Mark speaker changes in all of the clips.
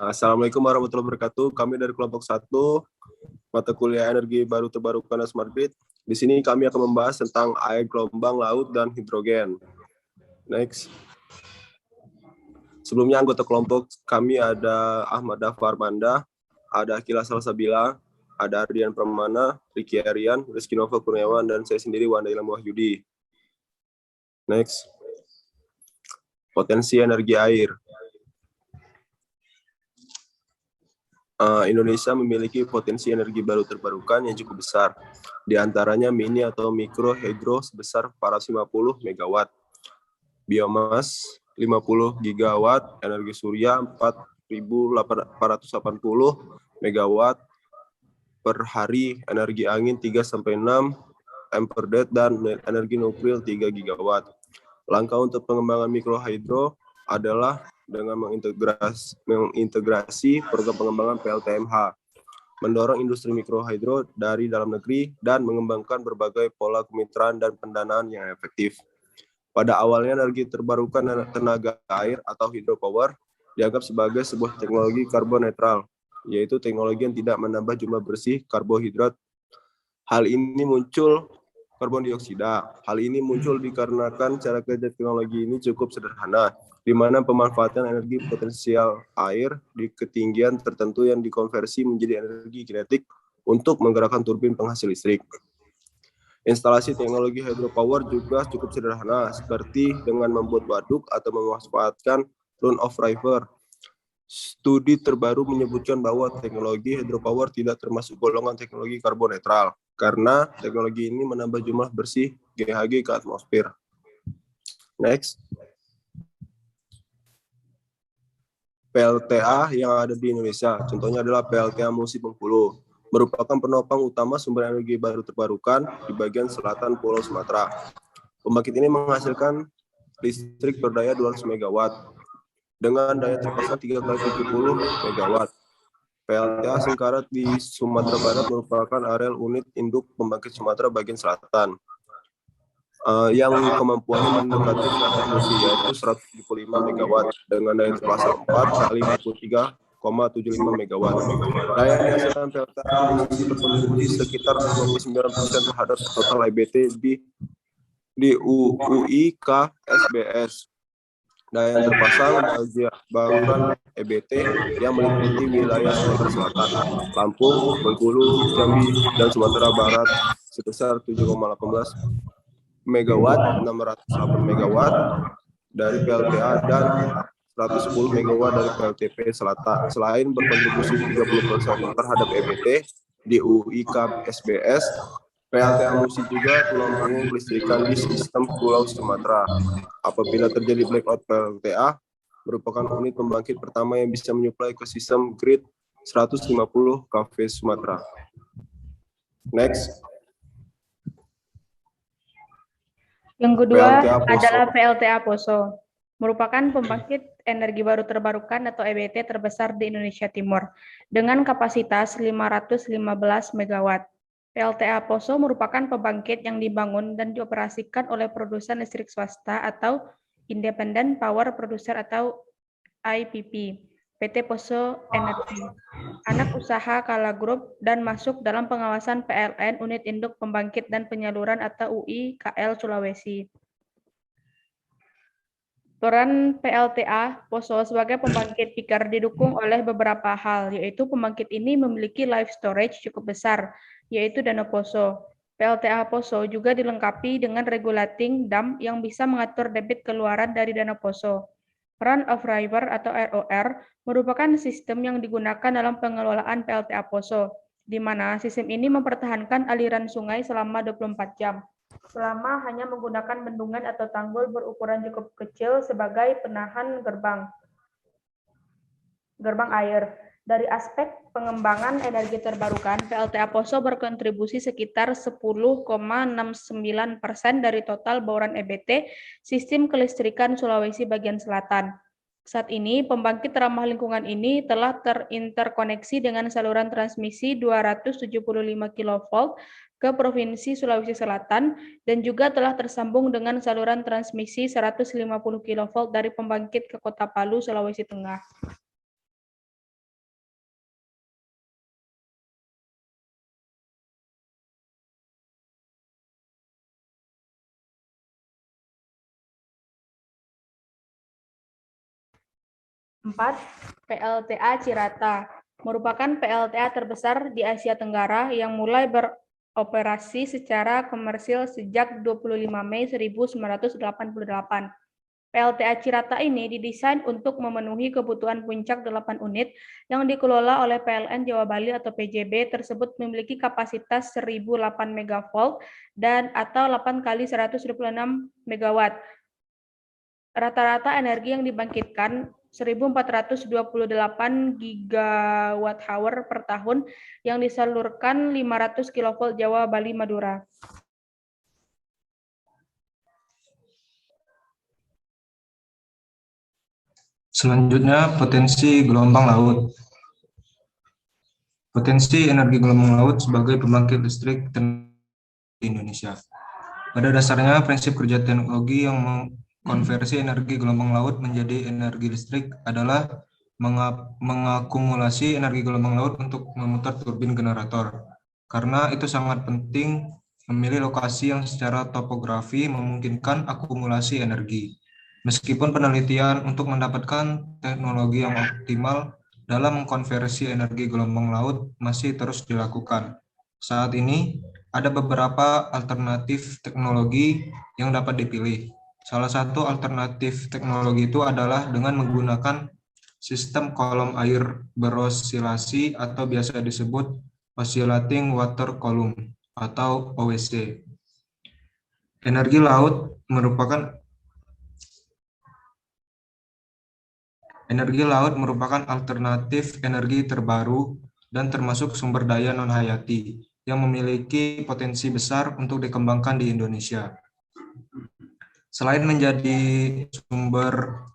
Speaker 1: Assalamualaikum warahmatullahi wabarakatuh. Kami dari kelompok 1, mata kuliah energi baru terbarukan dan smart grid. Di sini kami akan membahas tentang air, gelombang, laut, dan hidrogen. Next. Sebelumnya anggota kelompok kami ada Ahmad Dafar Manda, ada Akila Salsabila, ada Ardian Pramana, Ricky Arian, Rizky Nova Kurniawan, dan saya sendiri Wanda Ilham Wahyudi. Next. Potensi energi air. Indonesia memiliki potensi energi baru terbarukan yang cukup besar. Di antaranya mini atau mikro hidro sebesar 450 MW, biomas 50 gigawatt, energi surya 4.480 MW per hari, energi angin 3-6 ampere, dan energi nuklir 3 gigawatt. Langkah untuk pengembangan mikro hidro adalah dengan mengintegrasi program pengembangan PLTMH, mendorong industri mikrohidro dari dalam negeri, dan mengembangkan berbagai pola kemitraan dan pendanaan yang efektif. Pada awalnya, energi terbarukan tenaga air atau hidropower dianggap sebagai sebuah teknologi karbon netral, yaitu teknologi yang tidak menambah jumlah bersih karbohidrat. Hal ini muncul karbon dioksida. Hal ini muncul dikarenakan cara kerja teknologi ini cukup sederhana, di mana pemanfaatan energi potensial air di ketinggian tertentu yang dikonversi menjadi energi kinetik untuk menggerakkan turbin penghasil listrik. Instalasi teknologi hydropower juga cukup sederhana, seperti dengan membuat waduk atau memanfaatkan run-off river. Studi terbaru menyebutkan bahwa teknologi hydropower tidak termasuk golongan teknologi karbon netral, karena teknologi ini menambah jumlah bersih GHG ke atmosfer. Next. PLTA yang ada di Indonesia, contohnya adalah PLTA Musi Bengkulu, merupakan penopang utama sumber energi baru terbarukan di bagian selatan Pulau Sumatera. Pembangkit ini menghasilkan listrik berdaya 200 MW dengan daya terpasang 3x70 MW. PLTA Singkarat di Sumatera Barat merupakan areal unit induk pembangkit Sumatera bagian selatan, yang kemampuannya mendekati pembangkit Musi, yaitu 175 MW dengan daya terpasang 4x23,75 MW. Daya yang dihasilkan PLTA Musi berkontribusi sekitar 29% terhadap total EBT di UIK SBS. Daya yang terpasang bauran EBT yang meliputi wilayah Sumatera Selatan, Lampung, Bengkulu, Jambi, dan Sumatera Barat sebesar 7,18 MW, 608 MW dari PLTA dan 110 MW dari PLTP Selatan. Selain berkontribusi 30% terhadap EBT di UIK SBS, PLTA Musi juga tulang punggung kelistrikan di sistem Pulau Sumatera. Apabila terjadi blackout, PLTA merupakan unit pembangkit pertama yang bisa menyuplai ke sistem grid 150 kV Sumatera. Next.
Speaker 2: Yang kedua
Speaker 1: PLTA Poso
Speaker 2: adalah PLTA Poso, merupakan pembangkit energi baru terbarukan atau EBT terbesar di Indonesia Timur, dengan kapasitas 515 MW. PLTA Poso merupakan pembangkit yang dibangun dan dioperasikan oleh produsen listrik swasta atau Independent Power Producer atau IPP, PT Poso Energi, anak usaha Kala Group, dan masuk dalam pengawasan PLN Unit Induk Pembangkit dan Penyaluran atau UIKL Sulawesi. Peran PLTA Poso sebagai pembangkit peaker didukung oleh beberapa hal, yaitu pembangkit ini memiliki life storage cukup besar, yaitu Dana Poso. PLTA Poso juga dilengkapi dengan regulating dam yang bisa mengatur debit keluaran dari Dana Poso. Run-off river atau ROR merupakan sistem yang digunakan dalam pengelolaan PLTA Poso, di mana sistem ini mempertahankan aliran sungai selama 24 jam. Selama hanya menggunakan bendungan atau tanggul berukuran cukup kecil sebagai penahan gerbang air. Dari aspek pengembangan energi terbarukan, PLTA Poso berkontribusi sekitar 10,69% dari total bauran EBT sistem kelistrikan Sulawesi bagian selatan. Saat ini, pembangkit ramah lingkungan ini telah terinterkoneksi dengan saluran transmisi 275 kV ke Provinsi Sulawesi Selatan dan juga telah tersambung dengan saluran transmisi 150 kV dari pembangkit ke Kota Palu, Sulawesi Tengah. 4. PLTA Cirata merupakan PLTA terbesar di Asia Tenggara yang mulai beroperasi secara komersil sejak 25 Mei 1988. PLTA Cirata ini didesain untuk memenuhi kebutuhan puncak 8 unit yang dikelola oleh PLN Jawa Bali atau PJB. Tersebut memiliki kapasitas 1008 MV dan atau 8 kali 126 MW. Rata-rata energi yang dibangkitkan 1.428 GWh per tahun yang disalurkan 500 kV Jawa Bali Madura.
Speaker 3: Selanjutnya, potensi gelombang laut. Potensi energi gelombang laut sebagai pembangkit listrik di Indonesia. Pada dasarnya, prinsip kerja teknologi yang mengkonversi energi gelombang laut menjadi energi listrik adalah mengakumulasi energi gelombang laut untuk memutar turbin generator. Karena itu sangat penting memilih lokasi yang secara topografi memungkinkan akumulasi energi. Meskipun penelitian untuk mendapatkan teknologi yang optimal dalam mengkonversi energi gelombang laut masih terus dilakukan. Saat ini, ada beberapa alternatif teknologi yang dapat dipilih. Salah satu alternatif teknologi itu adalah dengan menggunakan sistem kolom air berosilasi atau biasa disebut Oscillating Water Column atau OWC. Energi laut merupakan alternatif energi terbaru dan termasuk sumber daya non-hayati yang memiliki potensi besar untuk dikembangkan di Indonesia. Selain menjadi sumber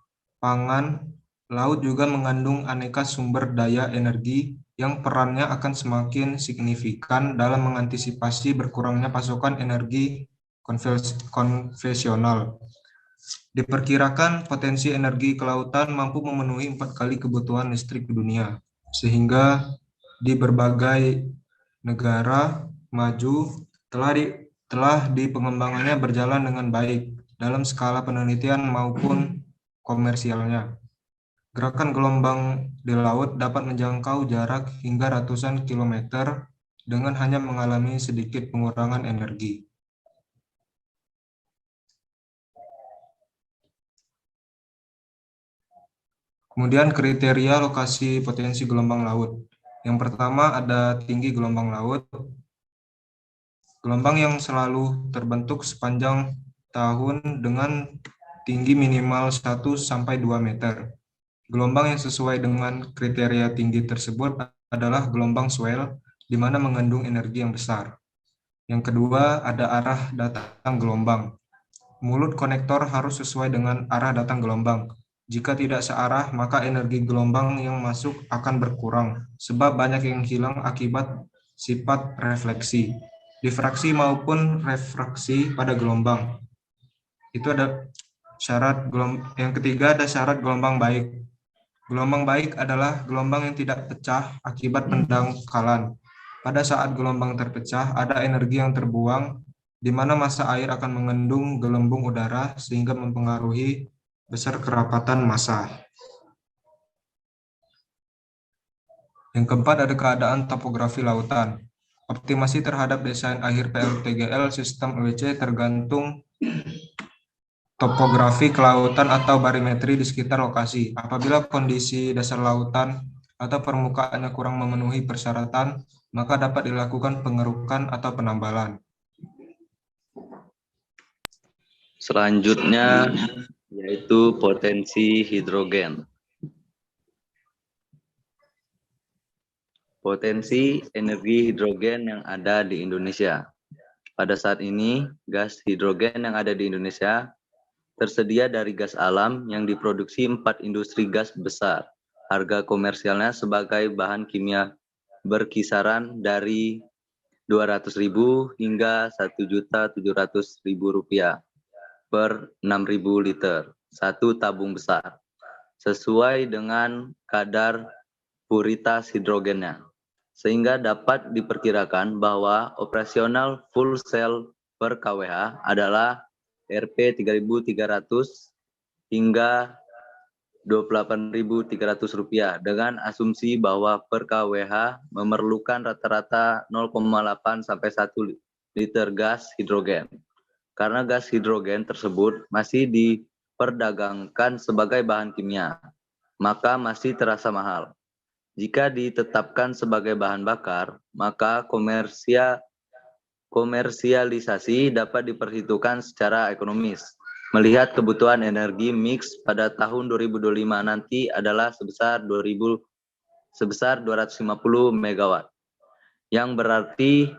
Speaker 3: pangan, laut juga mengandung aneka sumber daya energi yang perannya akan semakin signifikan dalam mengantisipasi berkurangnya pasokan energi konvensional. Diperkirakan potensi energi kelautan mampu memenuhi 4 kali kebutuhan listrik dunia, sehingga di berbagai negara maju telah di pengembangannya berjalan dengan baik dalam skala penelitian maupun komersialnya. Gerakan gelombang di laut dapat menjangkau jarak hingga ratusan kilometer dengan hanya mengalami sedikit pengurangan energi. Kemudian kriteria lokasi potensi gelombang laut. Yang pertama ada tinggi gelombang laut. Gelombang yang selalu terbentuk sepanjang tahun dengan tinggi minimal 1-2 meter. Gelombang yang sesuai dengan kriteria tinggi tersebut adalah gelombang swell, di mana mengandung energi yang besar. Yang kedua ada arah datang gelombang. Mulut konektor harus sesuai dengan arah datang gelombang. Jika tidak searah, maka energi gelombang yang masuk akan berkurang, sebab banyak yang hilang akibat sifat refleksi, difraksi maupun refraksi pada gelombang. Itu ada syarat yang ketiga ada syarat gelombang baik. Gelombang baik adalah gelombang yang tidak pecah akibat pendangkalan. Pada saat gelombang terpecah, ada energi yang terbuang, di mana massa air akan mengandung gelembung udara sehingga mempengaruhi besar kerapatan massa. Yang keempat ada keadaan topografi lautan. Optimasi terhadap desain akhir PLTGL sistem OWC tergantung topografi kelautan atau barimetri di sekitar lokasi. Apabila kondisi dasar lautan atau permukaannya kurang memenuhi persyaratan, maka dapat dilakukan pengerukan atau penambalan.
Speaker 4: Selanjutnya yaitu potensi hidrogen. Potensi energi hidrogen yang ada di Indonesia. Pada saat ini, gas hidrogen yang ada di Indonesia tersedia dari gas alam yang diproduksi 4 industri gas besar. Harga komersialnya sebagai bahan kimia berkisaran dari 200.000 hingga 1.700.000 rupiah per 6.000 liter, satu tabung besar, sesuai dengan kadar puritas hidrogennya. Sehingga dapat diperkirakan bahwa operasional full cell per kWh adalah Rp 3.300 hingga Rp28.300 dengan asumsi bahwa per kWh memerlukan rata-rata 0,8 sampai 1 liter gas hidrogen. Karena gas hidrogen tersebut masih diperdagangkan sebagai bahan kimia, maka masih terasa mahal. Jika ditetapkan sebagai bahan bakar, maka komersialisasi dapat diperhitungkan secara ekonomis. Melihat kebutuhan energi mix pada tahun 2025 nanti adalah sebesar 250 MW, yang berarti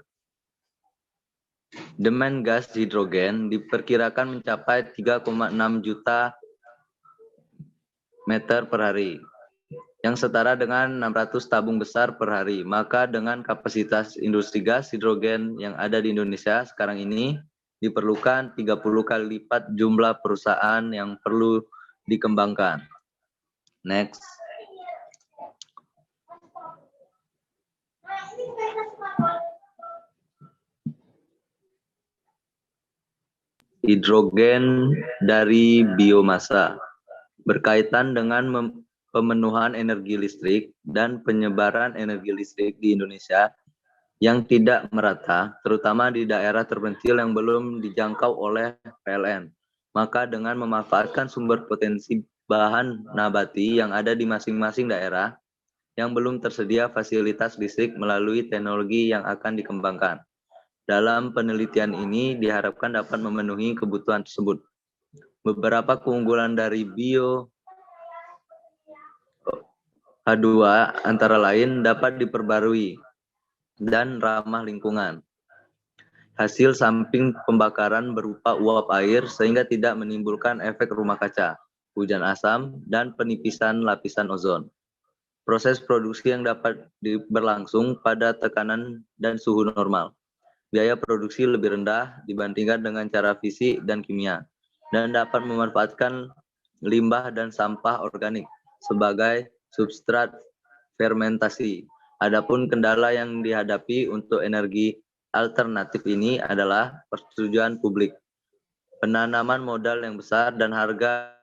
Speaker 4: demand gas hidrogen diperkirakan mencapai 3,6 juta meter per hari, yang setara dengan 600 tabung besar per hari. Maka dengan kapasitas industri gas hidrogen yang ada di Indonesia sekarang ini, diperlukan 30 kali lipat jumlah perusahaan yang perlu dikembangkan. Next. Hidrogen dari biomasa berkaitan dengan pemenuhan energi listrik dan penyebaran energi listrik di Indonesia yang tidak merata, terutama di daerah terpencil yang belum dijangkau oleh PLN. Maka dengan memanfaatkan sumber potensi bahan nabati yang ada di masing-masing daerah yang belum tersedia fasilitas listrik melalui teknologi yang akan dikembangkan. Dalam penelitian ini diharapkan dapat memenuhi kebutuhan tersebut. Beberapa keunggulan dari bio H2 antara lain dapat diperbarui dan ramah lingkungan. Hasil samping pembakaran berupa uap air sehingga tidak menimbulkan efek rumah kaca, hujan asam, dan penipisan lapisan ozon. Proses produksi yang dapat berlangsung pada tekanan dan suhu normal. Biaya produksi lebih rendah dibandingkan dengan cara fisik dan kimia, dan dapat memanfaatkan limbah dan sampah organik sebagai substrat fermentasi. Adapun kendala yang dihadapi untuk energi alternatif ini adalah persetujuan publik, penanaman modal yang besar, dan harga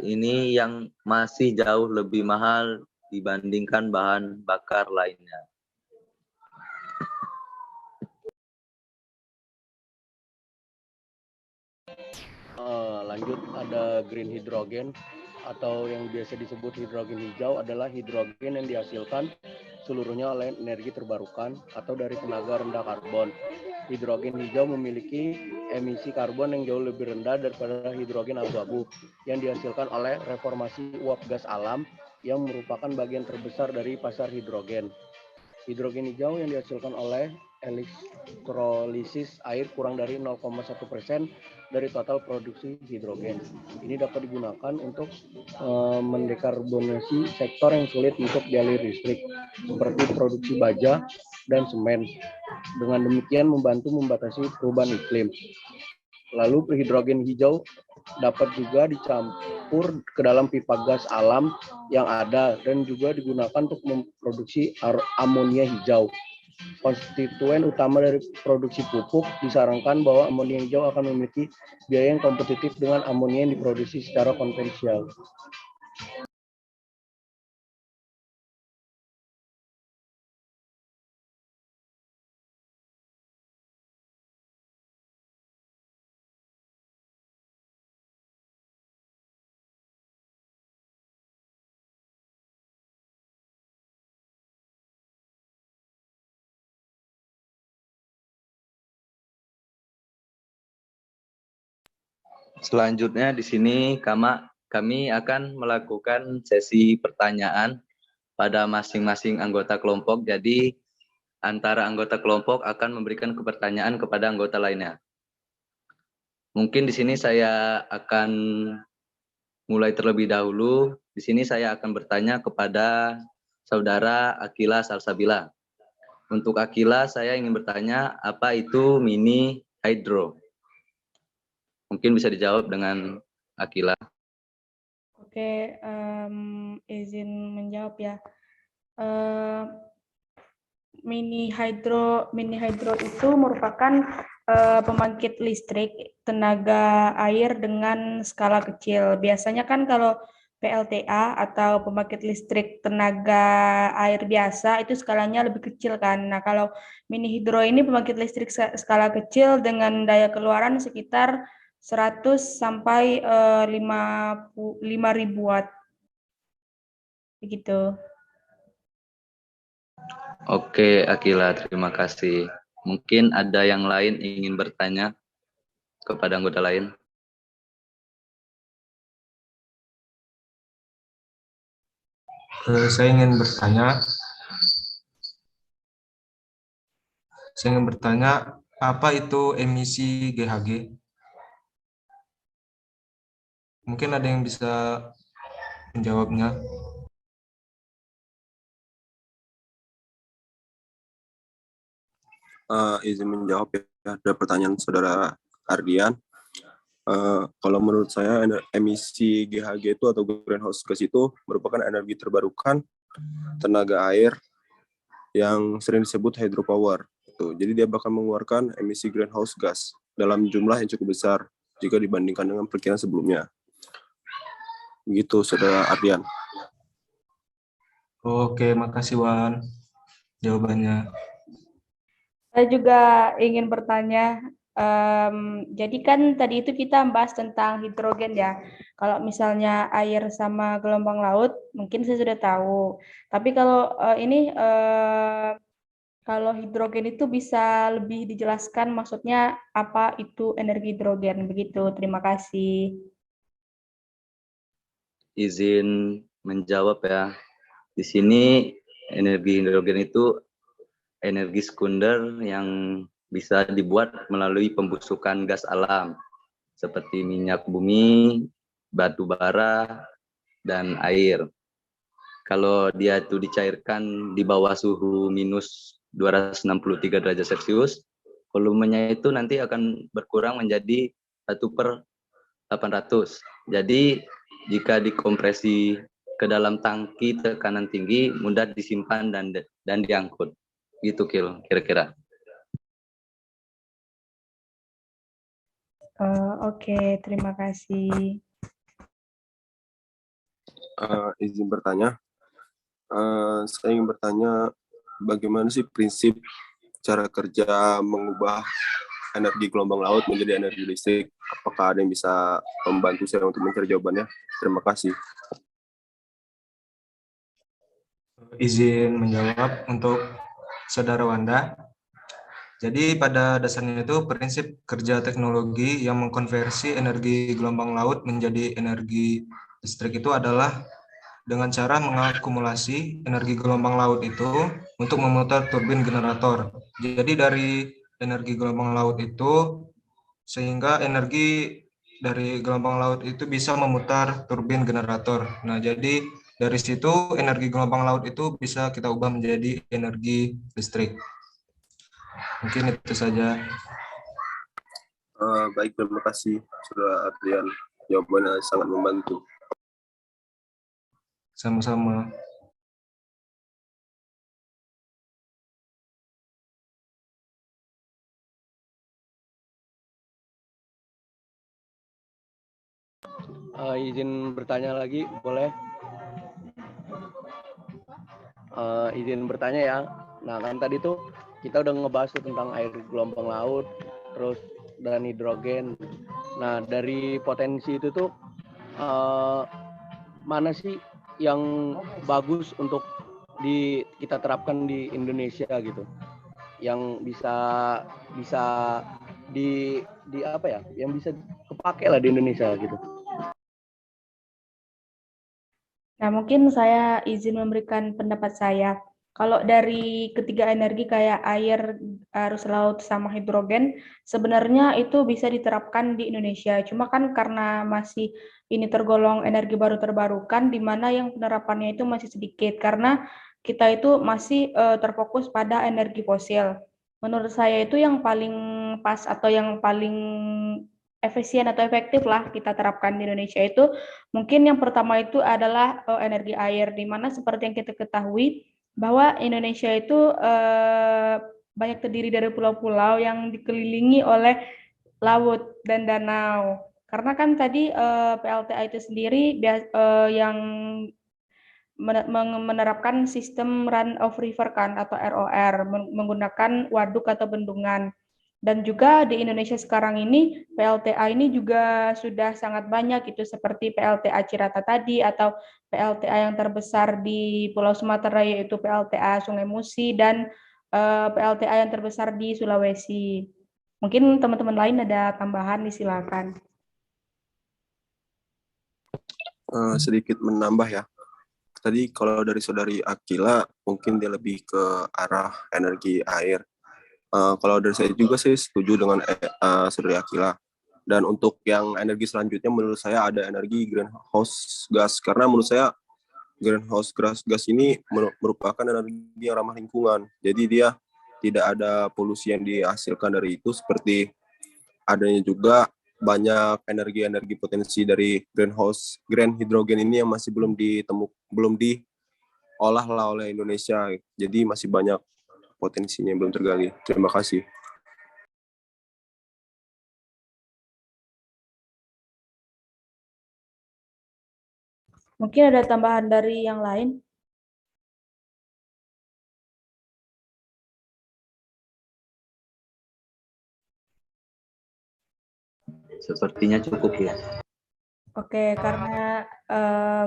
Speaker 4: ini yang masih jauh lebih mahal dibandingkan bahan bakar lainnya.
Speaker 5: Lanjut, ada green hydrogen atau yang biasa disebut hidrogen hijau adalah hidrogen yang dihasilkan seluruhnya oleh energi terbarukan atau dari tenaga rendah karbon. Hidrogen hijau memiliki emisi karbon yang jauh lebih rendah daripada hidrogen abu-abu yang dihasilkan oleh reformasi uap gas alam yang merupakan bagian terbesar dari pasar hidrogen. Hidrogen hijau yang dihasilkan oleh elektrolisis air kurang dari 0,1% dari total produksi hidrogen. Ini dapat digunakan untuk mendekarbonasi sektor yang sulit untuk dialiri listrik, seperti produksi baja dan semen. Dengan demikian membantu membatasi perubahan iklim. Lalu hidrogen hijau dapat juga dicampur ke dalam pipa gas alam yang ada dan juga digunakan untuk memproduksi amonia hijau. Konstituen utama dari produksi pupuk, disarankan bahwa amonia hijau akan memiliki biaya yang kompetitif dengan amonia yang diproduksi secara konvensional.
Speaker 4: Selanjutnya di sini kami akan melakukan sesi pertanyaan pada masing-masing anggota kelompok. Jadi antara anggota kelompok akan memberikan pertanyaan kepada anggota lainnya. Mungkin di sini saya akan mulai terlebih dahulu. Di sini saya akan bertanya kepada saudara Akila Salsabila. Untuk Akila, saya ingin bertanya, apa itu mini hydro? Mungkin bisa dijawab dengan Akila.
Speaker 2: Oke, izin menjawab ya. Mini hydro itu merupakan pembangkit listrik tenaga air dengan skala kecil. Biasanya kan kalau PLTA atau pembangkit listrik tenaga air biasa itu skalanya lebih kecil kan. Nah, kalau mini hidro ini pembangkit listrik skala kecil dengan daya keluaran sekitar 100 sampai 5.000 watt. Begitu.
Speaker 4: Oke, Akila, terima kasih. Mungkin ada yang lain ingin bertanya kepada anggota lain.
Speaker 3: Saya ingin bertanya, apa itu emisi GHG? Mungkin ada yang bisa menjawabnya.
Speaker 1: Izin menjawab ya, ada pertanyaan saudara Ardian. Kalau menurut saya emisi GHG itu atau greenhouse gas itu merupakan energi terbarukan tenaga air yang sering disebut hydropower. Jadi dia bakal mengeluarkan emisi greenhouse gas dalam jumlah yang cukup besar jika dibandingkan dengan perkiraan sebelumnya. Begitu, saudara Ardian.
Speaker 3: Oke, makasih Wan jawabannya.
Speaker 2: Saya juga ingin bertanya, jadi kan tadi itu kita bahas tentang hidrogen ya. Kalau misalnya air sama gelombang laut, mungkin saya sudah tahu. Tapi kalau kalau hidrogen itu bisa lebih dijelaskan, maksudnya apa itu energi hidrogen? Begitu, terima kasih.
Speaker 4: Izin menjawab ya. Di sini energi hidrogen itu energi sekunder yang bisa dibuat melalui pembusukan gas alam seperti minyak bumi, batu bara, dan air. Kalau dia itu dicairkan di bawah suhu minus 263 derajat Celcius, volumenya itu nanti akan berkurang menjadi 1/800. Jadi jika dikompresi ke dalam tangki tekanan tinggi, mudah disimpan dan diangkut. Gitu kira-kira.
Speaker 2: Oke, terima kasih.
Speaker 1: Izin bertanya. Saya ingin bertanya bagaimana sih prinsip cara kerja mengubah energi gelombang laut menjadi energi listrik? Apakah ada yang bisa membantu saya untuk mencari jawabannya? Terima kasih.
Speaker 3: Izin menjawab untuk saudara Wanda. Jadi pada dasarnya itu prinsip kerja teknologi yang mengkonversi energi gelombang laut menjadi energi listrik itu adalah dengan cara mengakumulasi energi gelombang laut itu untuk memutar turbin generator. Jadi dari energi gelombang laut itu, sehingga energi dari gelombang laut itu bisa memutar turbin generator. Nah, jadi dari situ energi gelombang laut itu bisa kita ubah menjadi energi listrik. Mungkin itu saja.
Speaker 1: Baik, terima kasih, saudara Adrian. Jawabannya sangat membantu.
Speaker 3: Sama-sama.
Speaker 5: Izin bertanya lagi, boleh? Izin bertanya ya. Nah, kan tadi tuh kita udah ngebahas tuh tentang air gelombang laut, terus dan hidrogen. Nah, dari potensi itu tuh mana sih yang bagus untuk kita terapkan di Indonesia gitu? Yang bisa di apa ya? Yang bisa kepake lah di Indonesia gitu.
Speaker 2: Nah, mungkin saya izin memberikan pendapat saya. Kalau dari ketiga energi kayak air, arus laut, sama hidrogen, sebenarnya itu bisa diterapkan di Indonesia. Cuma kan karena masih ini tergolong energi baru terbarukan, di mana yang penerapannya itu masih sedikit. Karena kita itu masih terfokus pada energi fosil. Menurut saya itu yang paling pas atau yang paling efisien atau efektif lah kita terapkan di Indonesia itu mungkin yang pertama itu adalah energi air, di mana seperti yang kita ketahui bahwa Indonesia itu banyak terdiri dari pulau-pulau yang dikelilingi oleh laut dan danau. Karena kan tadi PLTA itu sendiri yang menerapkan sistem run of river kan atau ROR menggunakan waduk atau bendungan. Dan juga di Indonesia sekarang ini PLTA ini juga sudah sangat banyak itu seperti PLTA Cirata tadi atau PLTA yang terbesar di Pulau Sumatera yaitu PLTA Sungai Musi dan PLTA yang terbesar di Sulawesi. Mungkin teman-teman lain ada tambahan, disilakan.
Speaker 1: Sedikit menambah ya. Tadi kalau dari saudari Akila mungkin dia lebih ke arah energi air. Kalau dari saya juga sih setuju dengan saudari Akila. Dan untuk yang energi selanjutnya menurut saya ada energi greenhouse gas. Karena menurut saya greenhouse gas ini merupakan energi yang ramah lingkungan. Jadi dia tidak ada polusi yang dihasilkan dari itu, seperti adanya juga banyak energi-energi potensi dari green hidrogen ini yang masih belum diolah oleh Indonesia. Jadi masih banyak potensinya yang belum tergali. Terima kasih.
Speaker 2: Mungkin ada tambahan dari yang lain?
Speaker 4: Sepertinya cukup ya.
Speaker 2: Oke, karena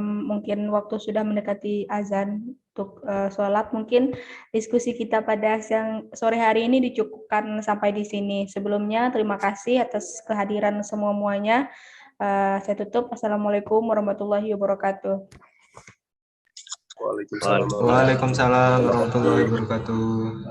Speaker 2: mungkin waktu sudah mendekati azan untuk sholat, mungkin diskusi kita pada siang sore hari ini dicukupkan sampai di sini. Sebelumnya, terima kasih atas kehadiran semuanya. Saya tutup. Assalamualaikum warahmatullahi wabarakatuh.
Speaker 1: Waalaikumsalam.
Speaker 3: Waalaikumsalam warahmatullahi wabarakatuh.